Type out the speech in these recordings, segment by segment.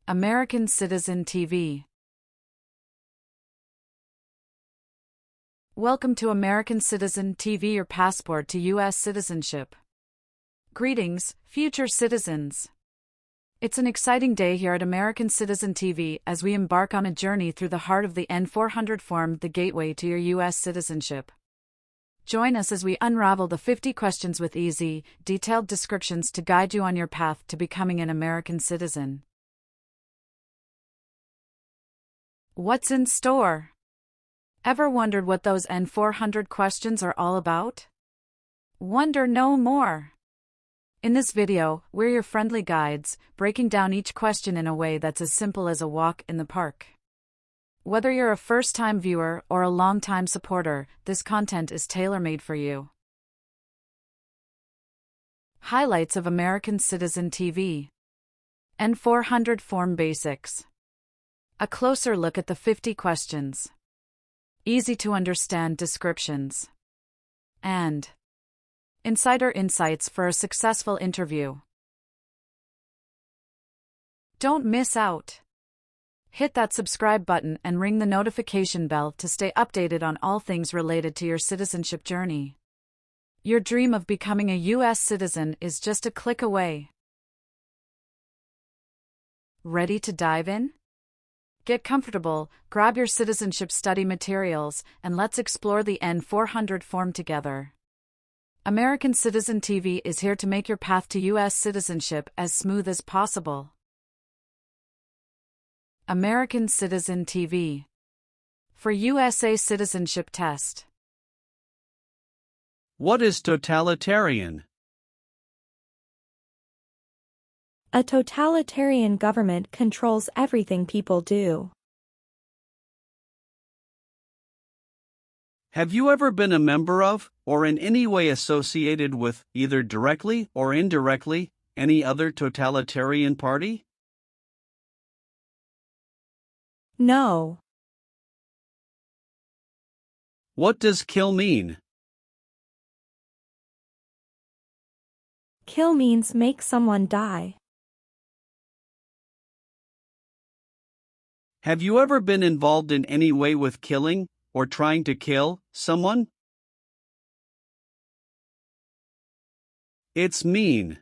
American Citizen TV. Welcome to American Citizen TV, your passport to US citizenship. Greetings, future citizens. It's an exciting day here at American Citizen TV as we embark on a journey through the heart of the N400 form, the gateway to your US citizenship. Join us as we unravel the 50 questions with easy, detailed descriptions to guide you on your path to becoming an American citizen. What's in store? Ever wondered what those N400 questions are all about? Wonder no more. In this video, we're your friendly guides, breaking down each question in a way that's as simple as a walk in the park. Whether you're a first-time viewer or a long-time supporter, this content is tailor-made for you. Highlights of American Citizen TV. N400 Form Basics. A closer look at the 50 questions. Easy-to-understand descriptions. And insider insights for a successful interview. Don't miss out. Hit that subscribe button and ring the notification bell to stay updated on all things related to your citizenship journey. Your dream of becoming a US citizen is just a click away. Ready to dive in? Get comfortable, grab your citizenship study materials, and let's explore the N400 form together. American Citizen TV is here to make your path to US citizenship as smooth as possible. American Citizen TV. For USA Citizenship Test. What is totalitarian? A totalitarian government controls everything people do. Have you ever been a member of, or in any way associated with, either directly or indirectly, any other totalitarian party? No. What does kill mean? Kill means make someone die. Have you ever been involved in any way with killing, or trying to kill, someone? It's mean.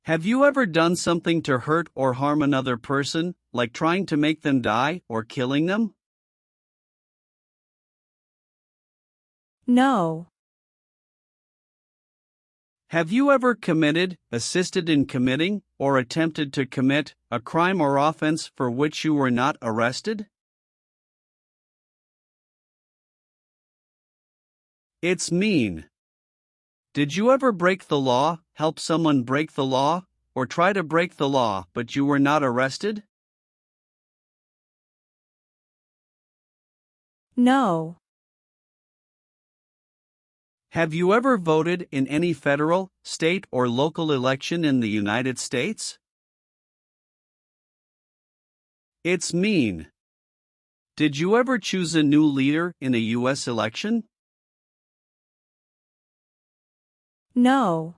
Have you ever done something to hurt or harm another person, like trying to make them die or killing them? No. Have you ever committed, assisted in committing, or attempted to commit a crime or offense for which you were not arrested? It's mean. Did you ever break the law, help someone break the law, or try to break the law but you were not arrested? No. Have you ever voted in any federal, state, or local election in the United States? It's mean. Did you ever choose a new leader in a U.S. election? No.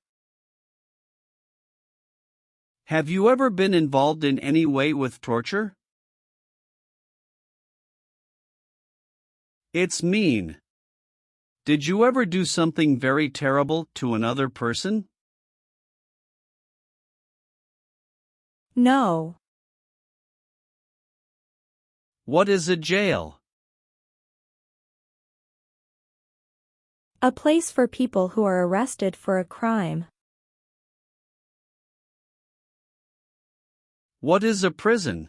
Have you ever been involved in any way with torture? It's mean. Did you ever do something very terrible to another person? No. What is a jail? A place for people who are arrested for a crime. What is a prison?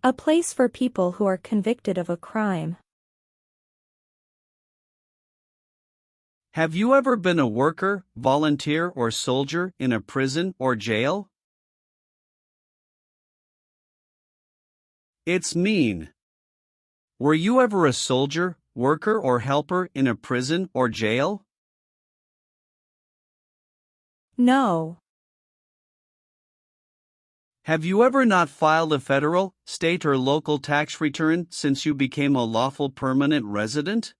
A place for people who are convicted of a crime. Have you ever been a worker, volunteer, or soldier in a prison or jail? It's mean. Were you ever a soldier, worker, or helper in a prison or jail? No. Have you ever not filed a federal, state, or local tax return since you became a lawful permanent resident?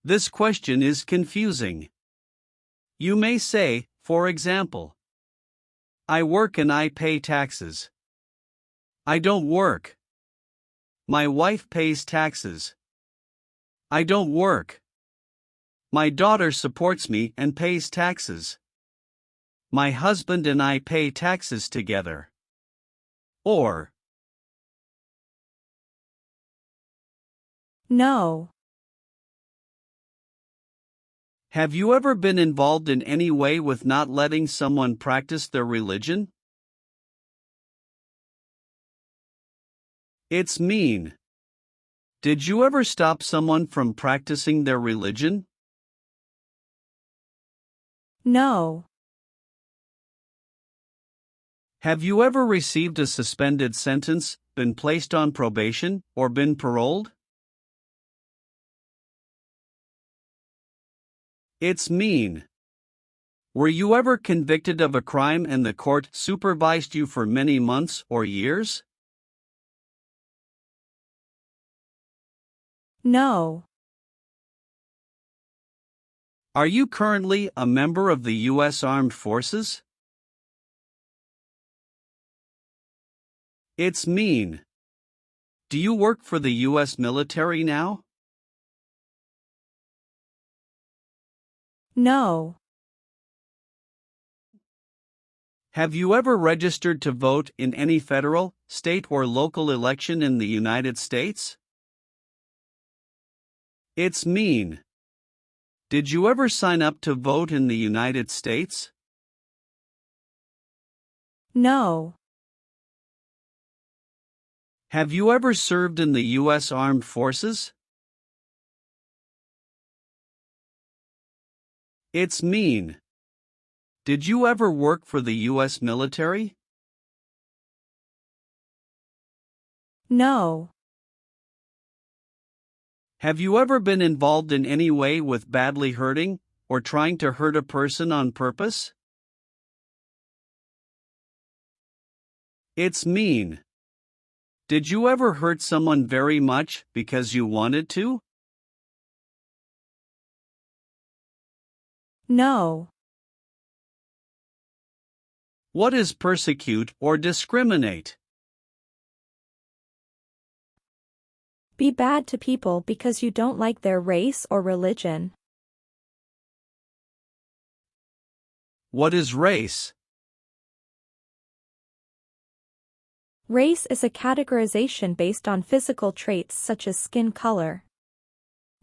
This question is confusing. You may say, for example, I work and I pay taxes. I don't work. My wife pays taxes. I don't work. My daughter supports me and pays taxes. My husband and I pay taxes together. Or, No. have you ever been involved in any way with not letting someone practice their religion? It's mean. Did you ever stop someone from practicing their religion? No. Have you ever received a suspended sentence, been placed on probation, or been paroled? It's mean. Were you ever convicted of a crime and the court supervised you for many months or years? No. Are you currently a member of the U.S. Armed Forces? It's mean. Do you work for the U.S. military now? No. Have you ever registered to vote in any federal, state, or local election in the United States? It's mean. Did you ever sign up to vote in the United States? No. Have you ever served in the U.S. Armed Forces? It's mean. Did you ever work for the U.S. military? No. Have you ever been involved in any way with badly hurting, or trying to hurt a person on purpose? It's mean. Did you ever hurt someone very much because you wanted to? No. What is persecute or discriminate? Be bad to people because you don't like their race or religion. What is race? Race is a categorization based on physical traits such as skin color.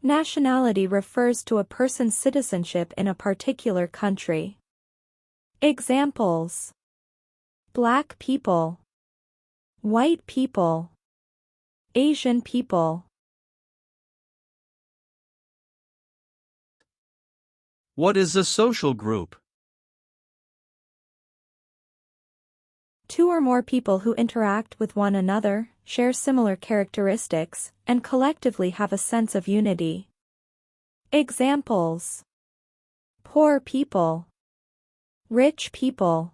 Nationality refers to a person's citizenship in a particular country. Examples: Black people, white people, Asian people. What is a social group? Two or more people who interact with one another, share similar characteristics, and collectively have a sense of unity. Examples: poor people, rich people,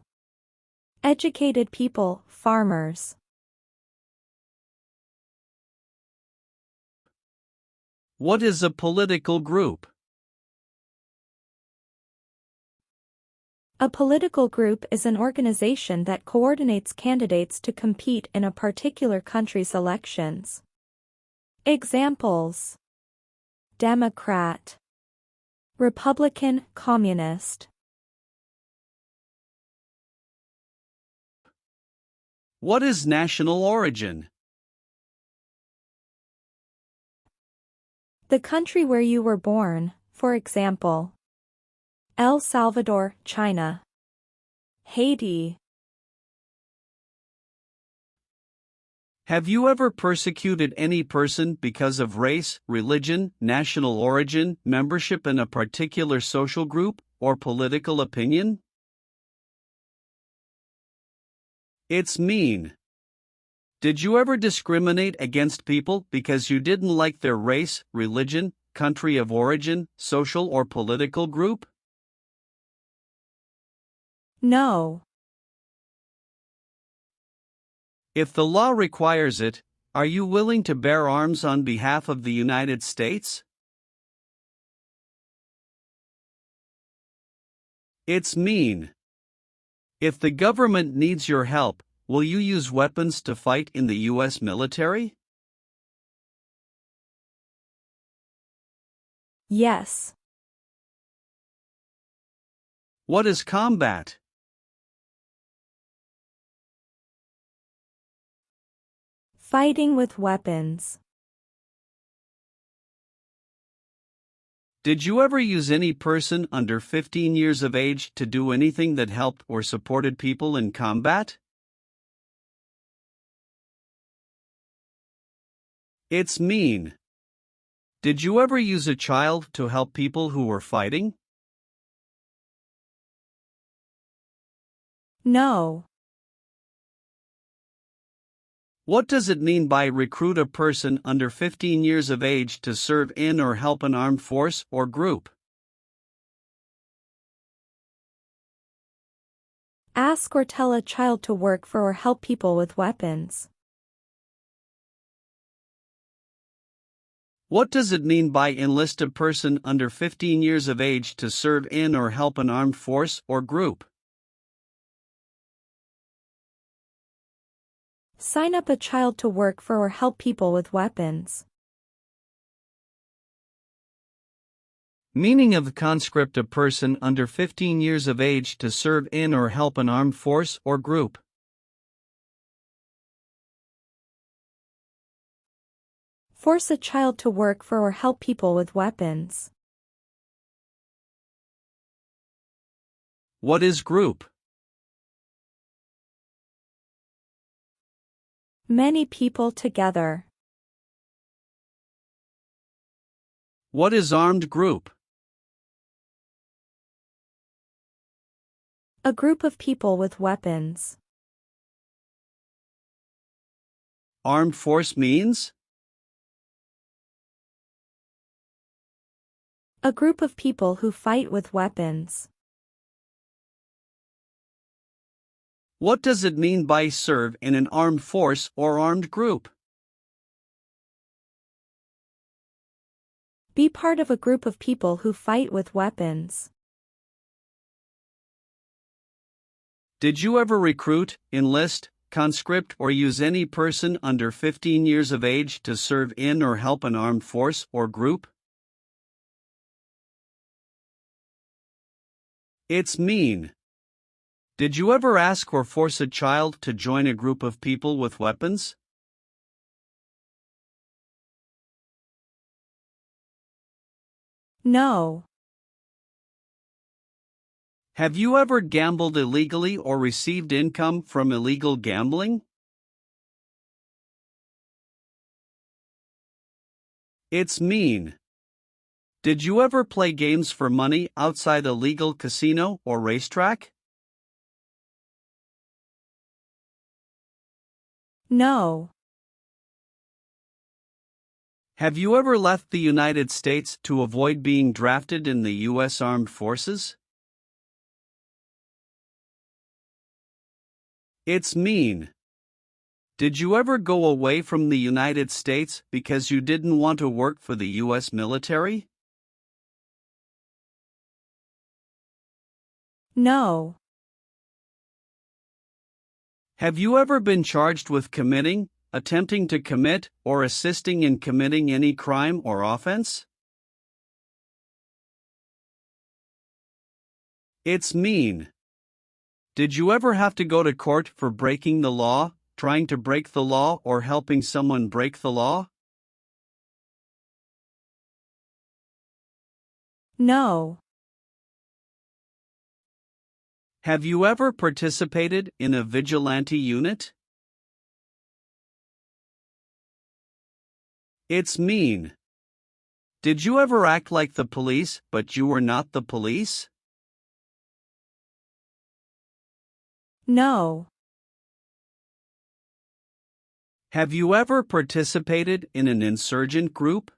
educated people, farmers. What is a political group? A political group is an organization that coordinates candidates to compete in a particular country's elections. Examples: Democrat, Republican, Communist. What is national origin? The country where you were born, for example, El Salvador, China, Haiti. Have you ever persecuted any person because of race, religion, national origin, membership in a particular social group, or political opinion? It's mean. Did you ever discriminate against people because you didn't like their race, religion, country of origin, social or political group? No. If the law requires it, are you willing to bear arms on behalf of the United States? It's mean. If the government needs your help, will you use weapons to fight in the US military? Yes. What is combat? Fighting with weapons. Did you ever use any person under 15 years of age to do anything that helped or supported people in combat? It's mean. Did you ever use a child to help people who were fighting? No. What does it mean by recruit a person under 15 years of age to serve in or help an armed force or group? Ask or tell a child to work for or help people with weapons. What does it mean by enlist a person under 15 years of age to serve in or help an armed force or group? Sign up a child to work for or help people with weapons. Meaning of conscript a person under 15 years of age to serve in or help an armed force or group. Force a child to work for or help people with weapons. What is group? Many people together. What is armed group? A group of people with weapons. Armed force means? A group of people who fight with weapons. What does it mean by serve in an armed force or armed group? Be part of a group of people who fight with weapons. Did you ever recruit, enlist, conscript, or use any person under 15 years of age to serve in or help an armed force or group? It's mean. Did you ever ask or force a child to join a group of people with weapons? No. Have you ever gambled illegally or received income from illegal gambling? It's mean. Did you ever play games for money outside a legal casino or racetrack? No. Have you ever left the United States to avoid being drafted in the U.S. Armed Forces? It's mean. Did you ever go away from the United States because you didn't want to work for the U.S. military? No. Have you ever been charged with committing, attempting to commit, or assisting in committing any crime or offense? It's mean. Did you ever have to go to court for breaking the law, trying to break the law, or helping someone break the law? No. Have you ever participated in a vigilante unit? It's mean. Did you ever act like the police, but you were not the police? No. Have you ever participated in an insurgent group?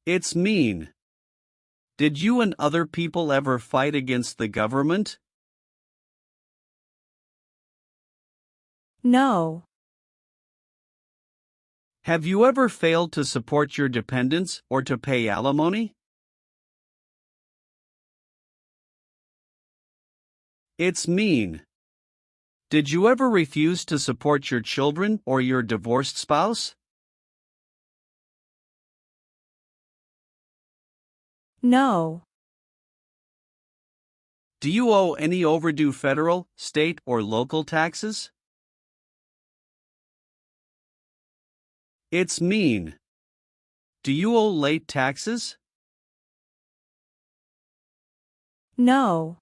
It's mean. Did you and other people ever fight against the government? No. Have you ever failed to support your dependents or to pay alimony? It's mean. Did you ever refuse to support your children or your divorced spouse? No. Do you owe any overdue federal, state, or local taxes? It's mean. Do you owe late taxes? No.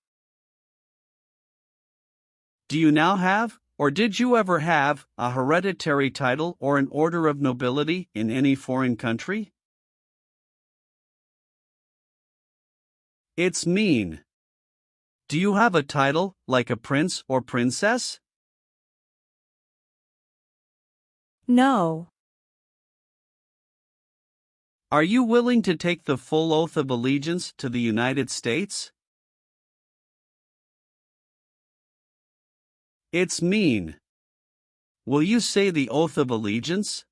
Do you now have, or did you ever have, a hereditary title or an order of nobility in any foreign country? It's mean. Do you have a title, like a prince or princess? No. Are you willing to take the full oath of allegiance to the United States? It's mean. Will you say the oath of allegiance?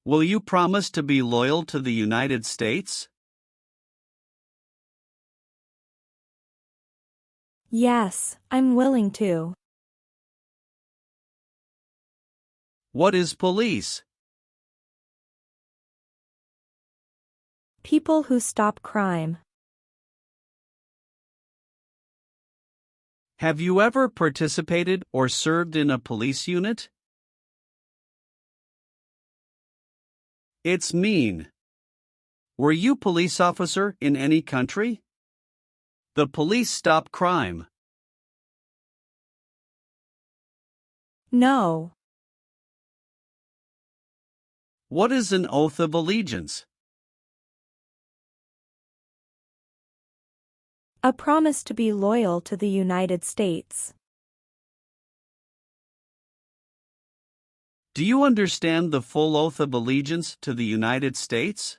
Will you promise to be loyal to the United States? Yes, I'm willing to. What is police? People who stop crime. Have you ever participated or served in a police unit? It's mean. Were you police officer in any country? The police stop crime. No. What is an oath of allegiance? A promise to be loyal to the United States. Do you understand the full oath of allegiance to the United States?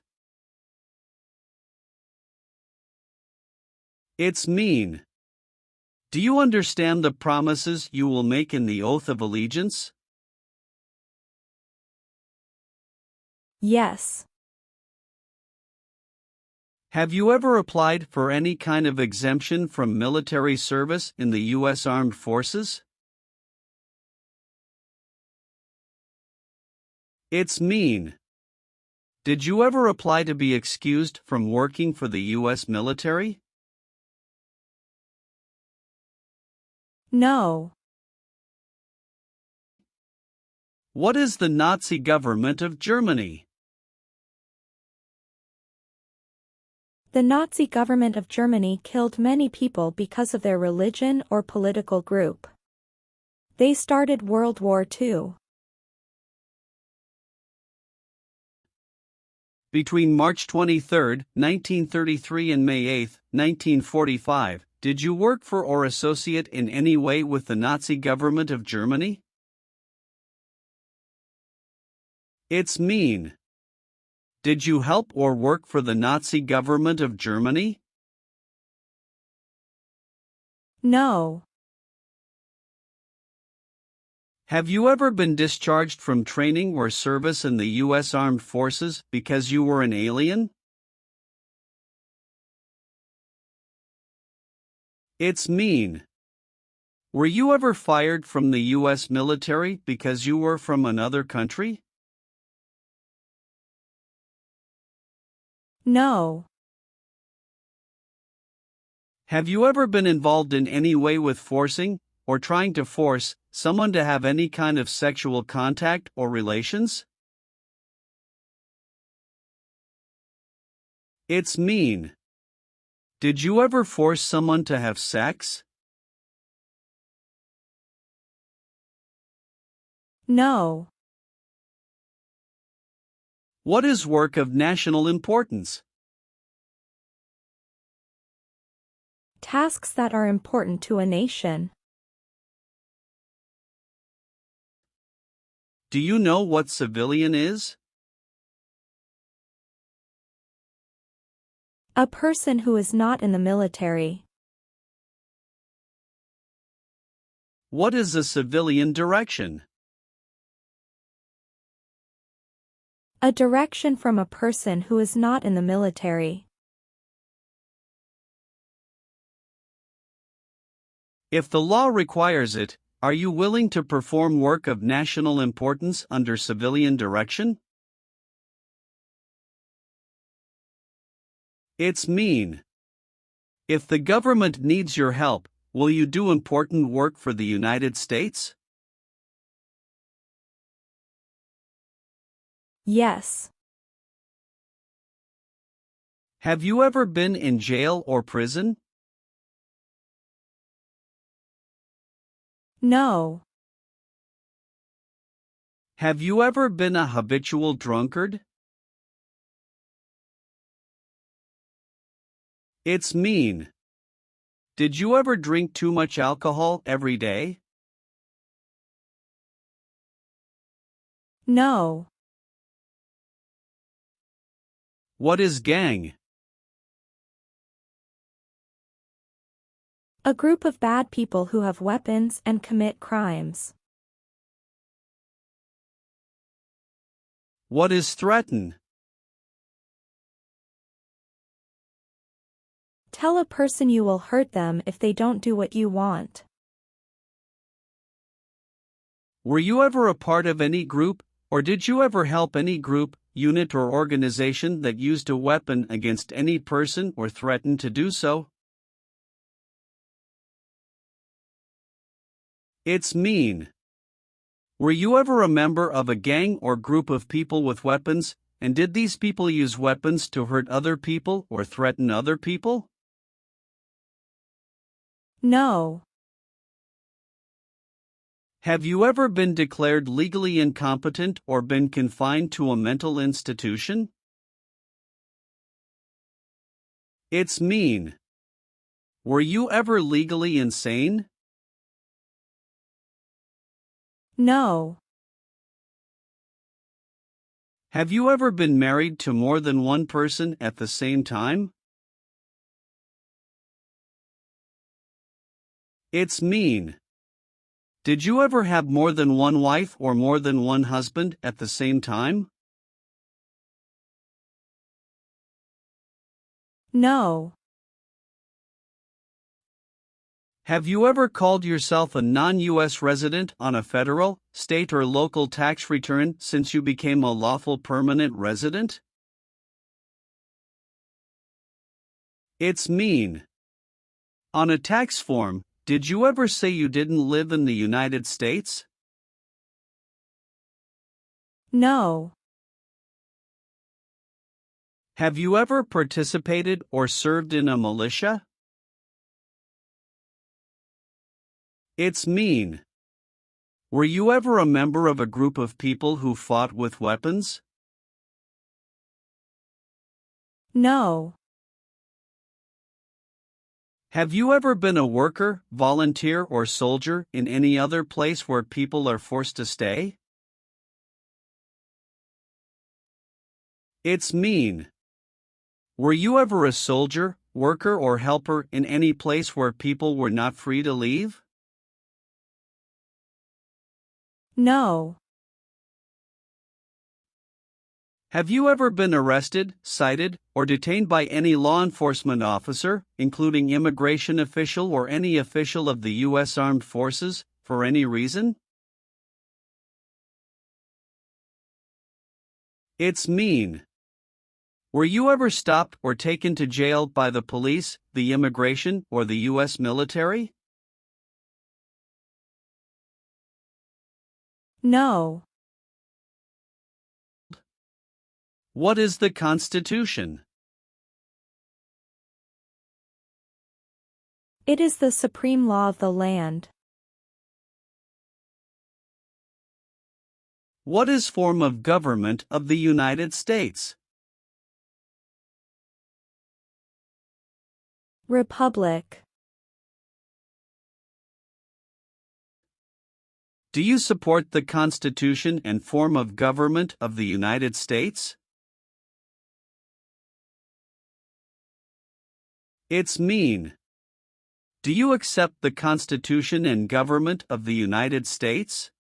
It's mean. Do you understand the promises you will make in the oath of allegiance? Yes. Have you ever applied for any kind of exemption from military service in the U.S. Armed Forces? It's mean. Did you ever apply to be excused from working for the U.S. military? No. What is the Nazi government of Germany? The Nazi government of Germany killed many people because of their religion or political group. They started World War II. Between March 23, 1933 and May 8, 1945, did you work for or associate in any way with the Nazi government of Germany? It's mean. Did you help or work for the Nazi government of Germany? No. Have you ever been discharged from training or service in the U.S. Armed Forces because you were an alien? It's mean. Were you ever fired from the U.S. military because you were from another country? No. Have you ever been involved in any way with forcing, or trying to force, someone to have any kind of sexual contact or relations? It's mean. Did you ever force someone to have sex? No. What is work of national importance? Tasks that are important to a nation. Do you know what civilian is? A person who is not in the military. What is a civilian direction? A direction from a person who is not in the military. If the law requires it, are you willing to perform work of national importance under civilian direction? It's mean. If the government needs your help, will you do important work for the United States? Yes. Have you ever been in jail or prison? No. Have you ever been a habitual drunkard? It's mean. Did you ever drink too much alcohol every day? No. What is gang? A group of bad people who have weapons and commit crimes. What is threaten? Tell a person you will hurt them if they don't do what you want. Were you ever a part of any group, or did you ever help any group, unit or organization that used a weapon against any person or threatened to do so? It's mean. Were you ever a member of a gang or group of people with weapons, and did these people use weapons to hurt other people or threaten other people? No. Have you ever been declared legally incompetent or been confined to a mental institution? It's mean. Were you ever legally insane? No. Have you ever been married to more than one person at the same time? It's mean. Did you ever have more than one wife or more than one husband at the same time? No. Have you ever called yourself a non-US resident on a federal, state or local tax return since you became a lawful permanent resident? It's mean. On a tax form, did you ever say you didn't live in the United States? No. Have you ever participated or served in a militia? It's mean. Were you ever a member of a group of people who fought with weapons? No. Have you ever been a worker, volunteer or soldier in any other place where people are forced to stay? It's mean. Were you ever a soldier, worker or helper in any place where people were not free to leave? No. Have you ever been arrested, cited, or detained by any law enforcement officer, including immigration official or any official of the U.S. Armed Forces, for any reason? It's mean. Were you ever stopped or taken to jail by the police, the immigration, or the U.S. military? No. What is the Constitution? It is the supreme law of the land. What is form of government of the United States? Republic. Do you support the Constitution and form of government of the United States? It's mean. Do you accept the Constitution and government of the United States?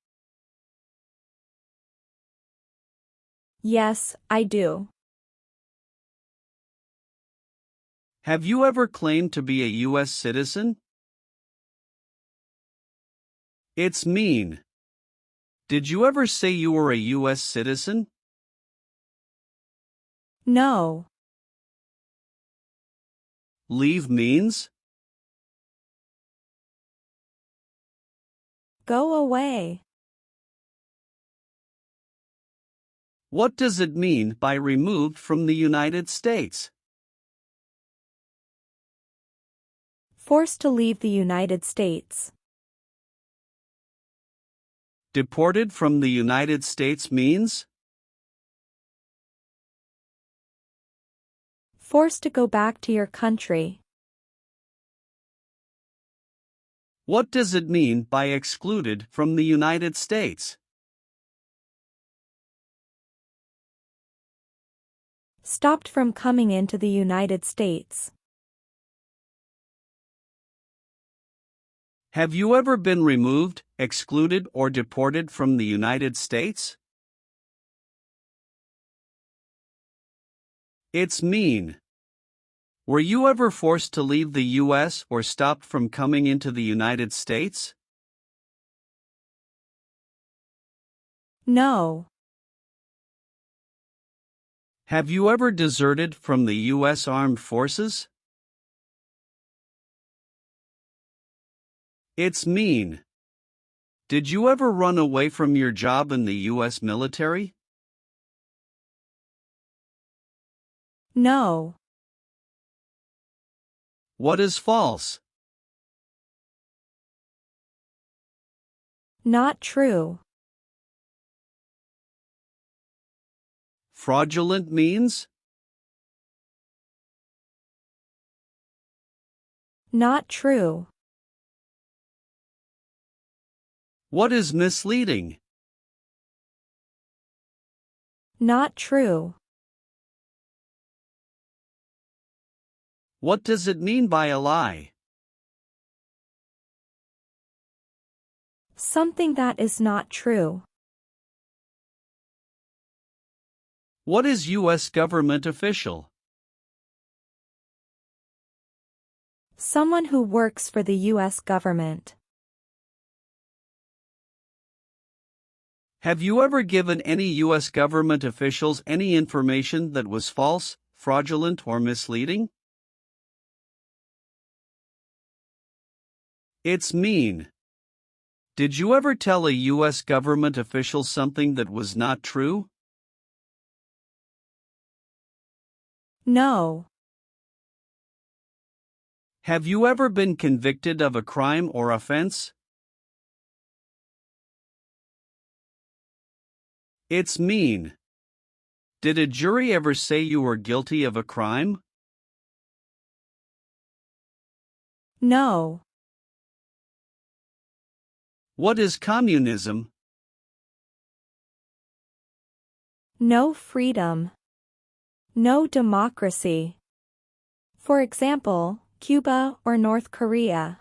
Yes, I do. Have you ever claimed to be a U.S. citizen? It's mean. Did you ever say you were a US citizen? No. Leave means? Go away. What does it mean by removed from the United States? Forced to leave the United States. Deported from the United States means? Forced to go back to your country. What does it mean by excluded from the United States? Stopped from coming into the United States. Have you ever been removed, excluded, or deported from the United States? It's mean. Were you ever forced to leave the U.S. or stopped from coming into the United States? No. Have you ever deserted from the U.S. Armed Forces? It's mean. Did you ever run away from your job in the U.S. military? No. What is false? Not true. Fraudulent means? Not true. What is misleading? Not true. What does it mean by a lie? Something that is not true. What is U.S. government official? Someone who works for the U.S. government. Have you ever given any U.S. government officials any information that was false, fraudulent, or misleading? It's mean. Did you ever tell a U.S. government official something that was not true? No. Have you ever been convicted of a crime or offense? It's mean. Did a jury ever say you were guilty of a crime? No. What is communism? No freedom. No democracy. For example, Cuba or North Korea.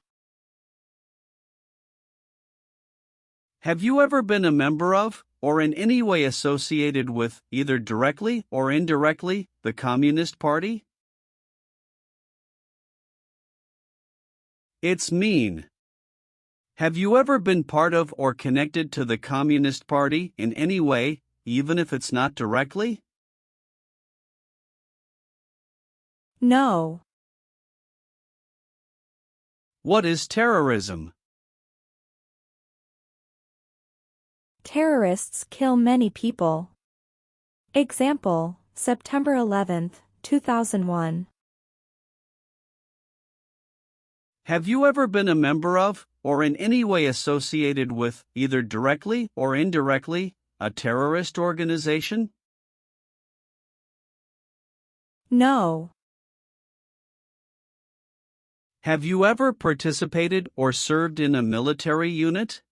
Have you ever been a member of, or in any way associated with, either directly or indirectly, the Communist Party? It's mean. Have you ever been part of or connected to the Communist Party in any way, even if it's not directly? No. What is terrorism? Terrorists kill many people. Example, September 11, 2001. Have you ever been a member of, or in any way associated with, either directly or indirectly, a terrorist organization? No. Have you ever participated or served in a military unit?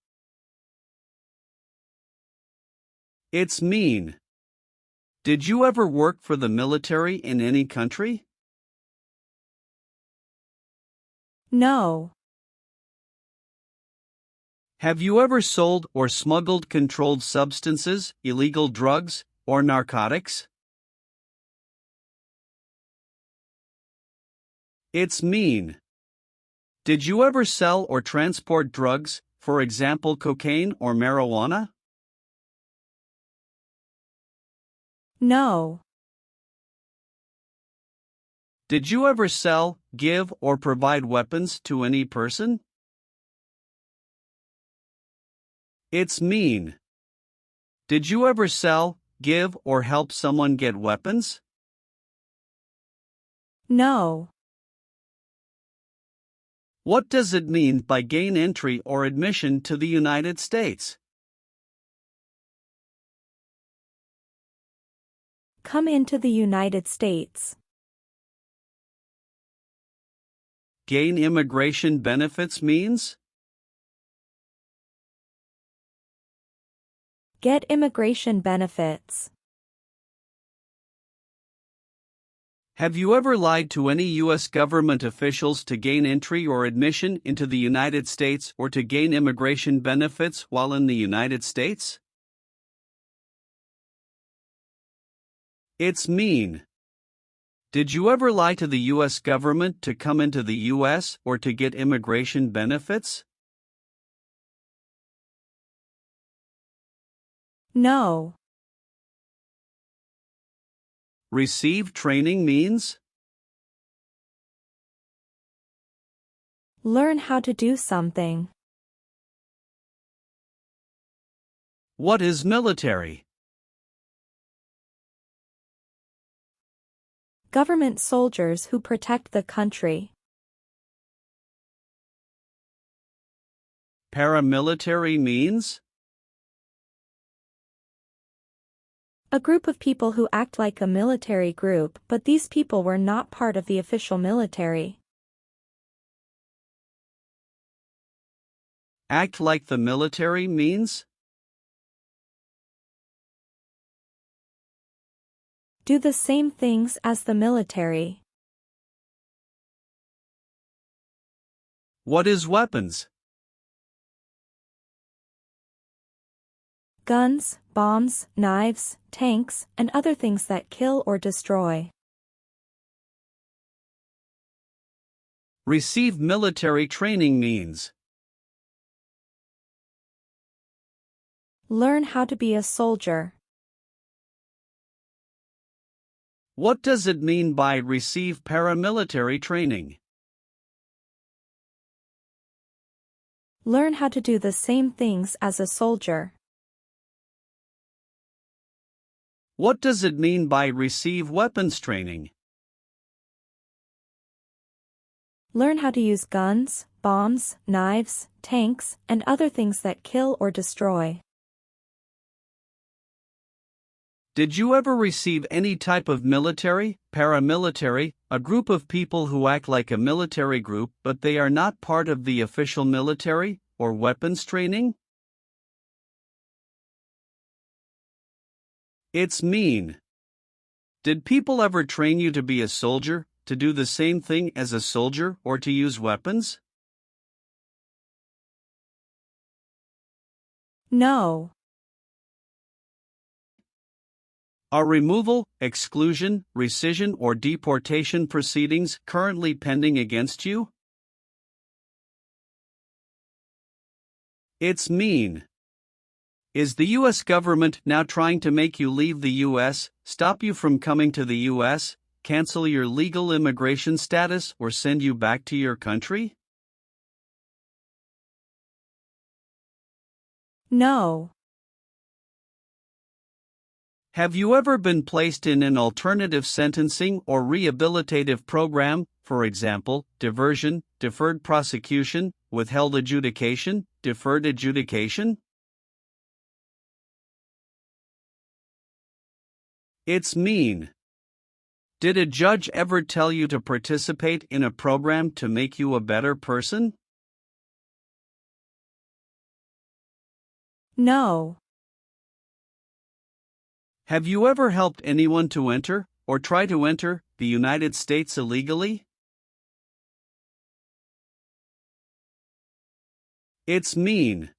It's mean. Did you ever work for the military in any country? No. Have you ever sold or smuggled controlled substances, illegal drugs, or narcotics? It's mean. Did you ever sell or transport drugs, for example cocaine or marijuana? No. Did you ever sell, give, or provide weapons to any person? It's mean. Did you ever sell, give, or help someone get weapons? No. What does it mean by gain entry or admission to the United States? Come into the United States. Gain immigration benefits means? Get immigration benefits. Have you ever lied to any U.S. government officials to gain entry or admission into the United States or to gain immigration benefits while in the United States? It's mean. Did you ever lie to the U.S. government to come into the U.S. or to get immigration benefits? No. Receive training means? Learn how to do something. What is military? Government soldiers who protect the country. Paramilitary means? A group of people who act like a military group, but these people were not part of the official military. Act like the military means? Do the same things as the military. What is weapons? Guns, bombs, knives, tanks, and other things that kill or destroy. Receive military training means? Learn how to be a soldier. What does it mean by receive paramilitary training? Learn how to do the same things as a soldier. What does it mean by receive weapons training? Learn how to use guns, bombs, knives, tanks, and other things that kill or destroy. Did you ever receive any type of military, paramilitary, a group of people who act like a military group but they are not part of the official military, or weapons training? It's mean. Did people ever train you to be a soldier, to do the same thing as a soldier, or to use weapons? No. Are removal, exclusion, rescission, or deportation proceedings currently pending against you? It's mean. Is the U.S. government now trying to make you leave the U.S., stop you from coming to the U.S., cancel your legal immigration status, or send you back to your country? No. Have you ever been placed in an alternative sentencing or rehabilitative program, for example, diversion, deferred prosecution, withheld adjudication, deferred adjudication? It's mean. Did a judge ever tell you to participate in a program to make you a better person? No. Have you ever helped anyone to enter, or try to enter, the United States illegally? It's mean.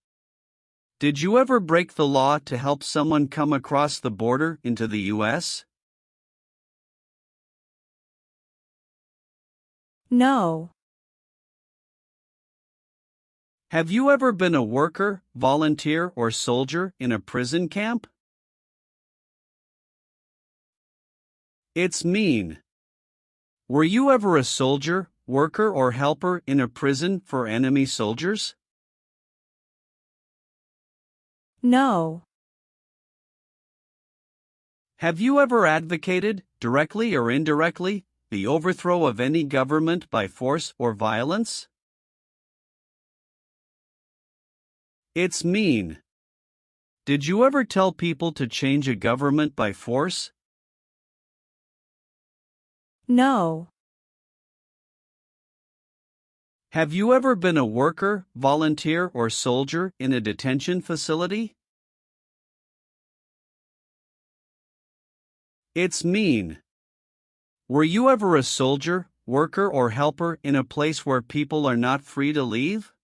Did you ever break the law to help someone come across the border into the U.S.? No. Have you ever been a worker, volunteer, or soldier in a prison camp? It's mean. Were you ever a soldier, worker, or helper in a prison for enemy soldiers? No. Have you ever advocated, directly or indirectly, the overthrow of any government by force or violence? It's mean. Did you ever tell people to change a government by force? No. Have you ever been a worker, volunteer, or soldier in a detention facility? It's mean. Were you ever a soldier, worker, or helper in a place where people are not free to leave?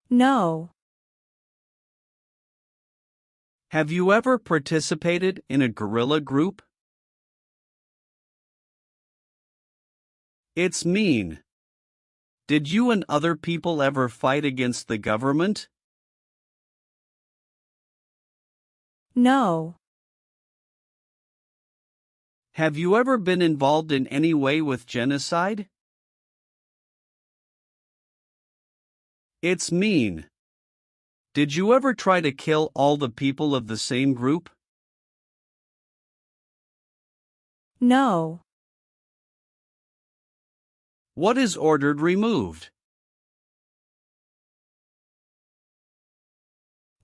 No. Have you ever participated in a guerrilla group? It's mean. Did you and other people ever fight against the government? No. Have you ever been involved in any way with genocide? It's mean. Did you ever try to kill all the people of the same group? No. What is ordered removed?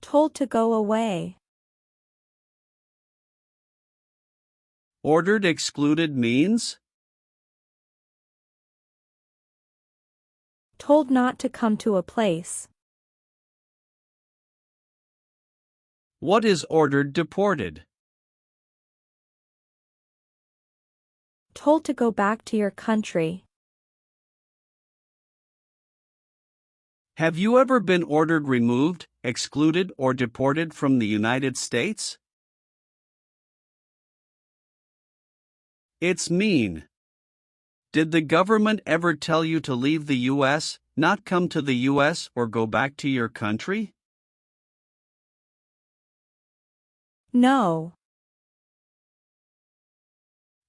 Told to go away. Ordered excluded means? Told not to come to a place. What is ordered deported? Told to go back to your country. Have you ever been ordered removed, excluded, or deported from the United States? It's mean. Did the government ever tell you to leave the U.S., not come to the U.S., or go back to your country? No.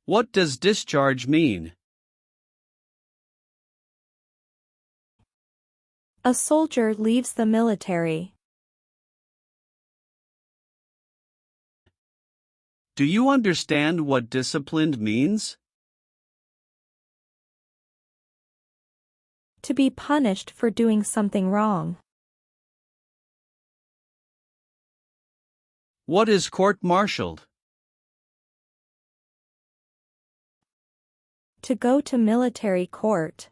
What does discharge mean? A soldier leaves the military. Do you understand what disciplined means? To be punished for doing something wrong. What is court-martialed? To go to military court.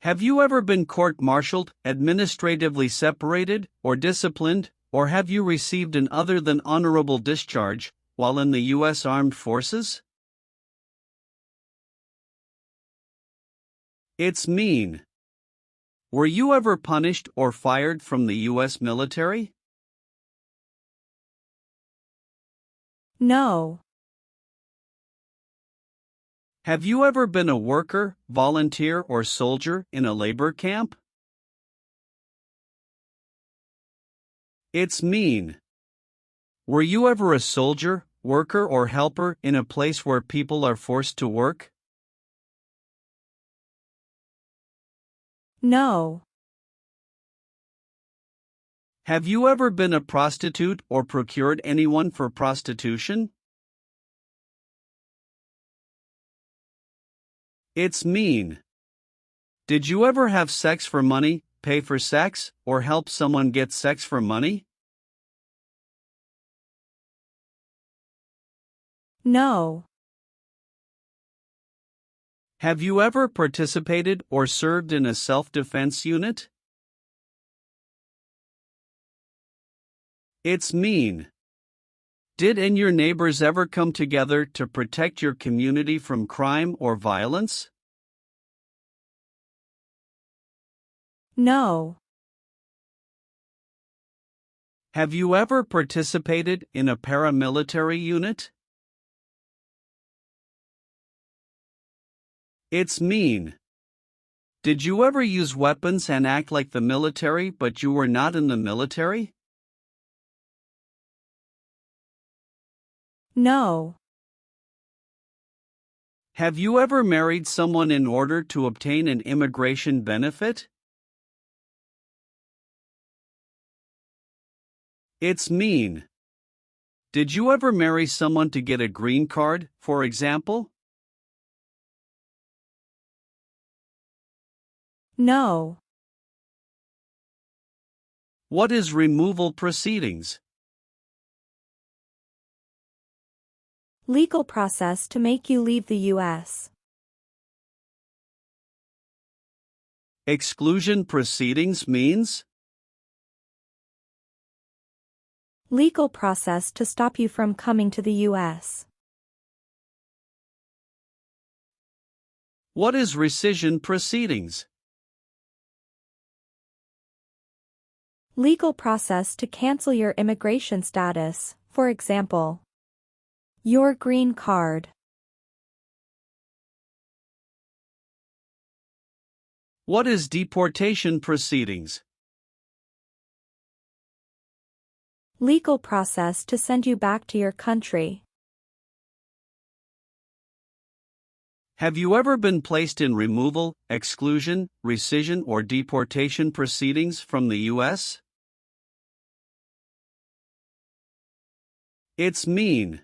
Have you ever been court-martialed, administratively separated, or disciplined, or have you received an other than honorable discharge while in the U.S. Armed Forces? It's mean. Were you ever punished or fired from the U.S. military? No. Have you ever been a worker, volunteer, or soldier in a labor camp? It's mean. Were you ever a soldier, worker, or helper in a place where people are forced to work? No. Have you ever been a prostitute or procured anyone for prostitution? It's mean. Did you ever have sex for money, pay for sex, or help someone get sex for money? No. Have you ever participated or served in a self-defense unit? It's mean. Did and your neighbors ever come together to protect your community from crime or violence? No. Have you ever participated in a paramilitary unit? It's mean. Did you ever use weapons and act like the military but you were not in the military? No. Have you ever married someone in order to obtain an immigration benefit? It's mean. Did you ever marry someone to get a green card, for example? No. What is removal proceedings? Legal process to make you leave the U.S. Exclusion proceedings means? Legal process to stop you from coming to the U.S. What is rescission proceedings? Legal process to cancel your immigration status, for example, your green card. What is deportation proceedings? Legal process to send you back to your country. Have you ever been placed in removal, exclusion, rescission, or deportation proceedings from the U.S.? It's mean.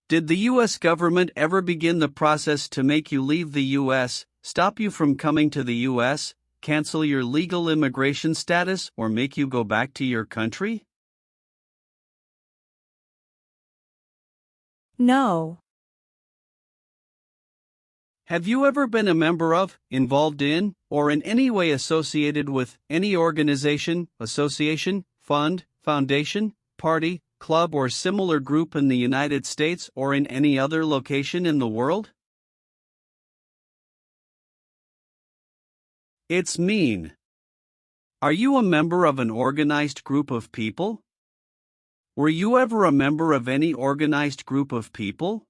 Did the U.S. government ever begin the process to make you leave the U.S., stop you from coming to the U.S., cancel your legal immigration status, or make you go back to your country? No. Have you ever been a member of, involved in, or in any way associated with any organization, association, fund, foundation, party, club, or similar group in the United States or in any other location in the world? It's mean. Are you a member of an organized group of people? Were you ever a member of any organized group of people?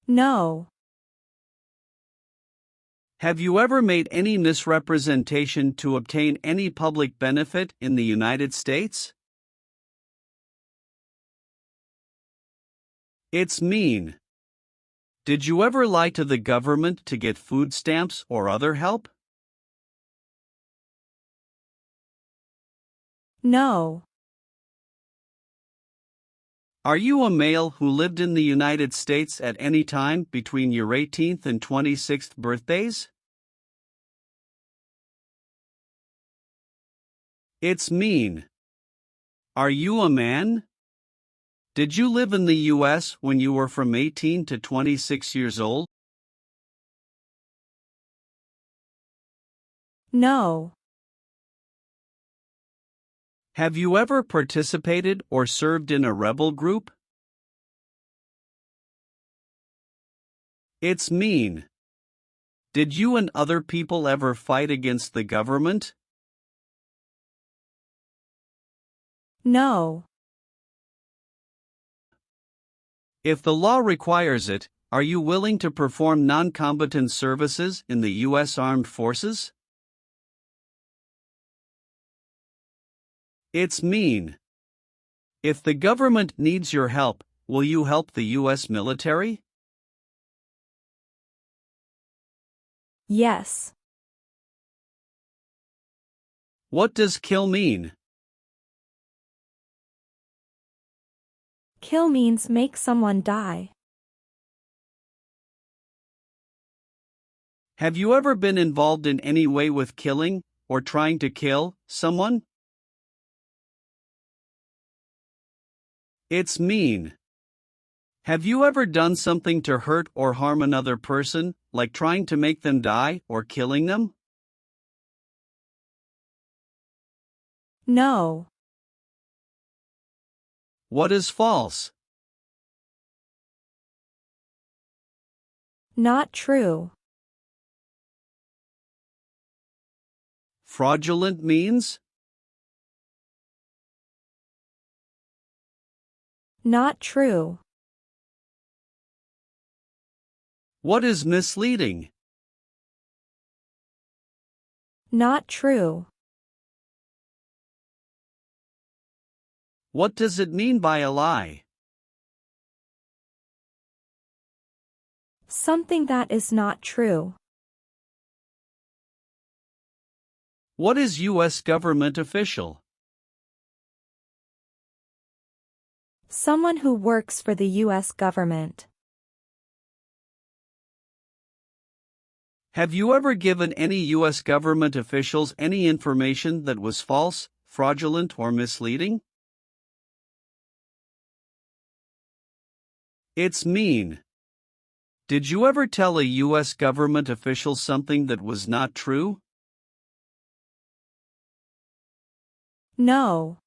No. Have you ever made any misrepresentation to obtain any public benefit in the United States? It's mean. Did you ever lie to the government to get food stamps or other help? No. Are you a male who lived in the United States at any time between your 18th and 26th birthdays? It's mean. Are you a man? Did you live in the U.S. when you were from 18 to 26 years old? No. Have you ever participated or served in a rebel group? It's mean. Did you and other people ever fight against the government? No. If the law requires it, are you willing to perform non-combatant services in the U.S. Armed Forces? It's mean. If the government needs your help, will you help the U.S. military? Yes. What does kill mean? Kill means make someone die. Have you ever been involved in any way with killing, or trying to kill, someone? It's mean. Have you ever done something to hurt or harm another person, like trying to make them die or killing them? No. What is false? Not true. Fraudulent means? Not true. What is misleading? Not true. What does it mean by a lie? Something that is not true. What is U.S. government official? Someone who works for the U.S. government. Have you ever given any U.S. government officials any information that was false, fraudulent, or misleading? It's mean. Did you ever tell a U.S. government official something that was not true? No.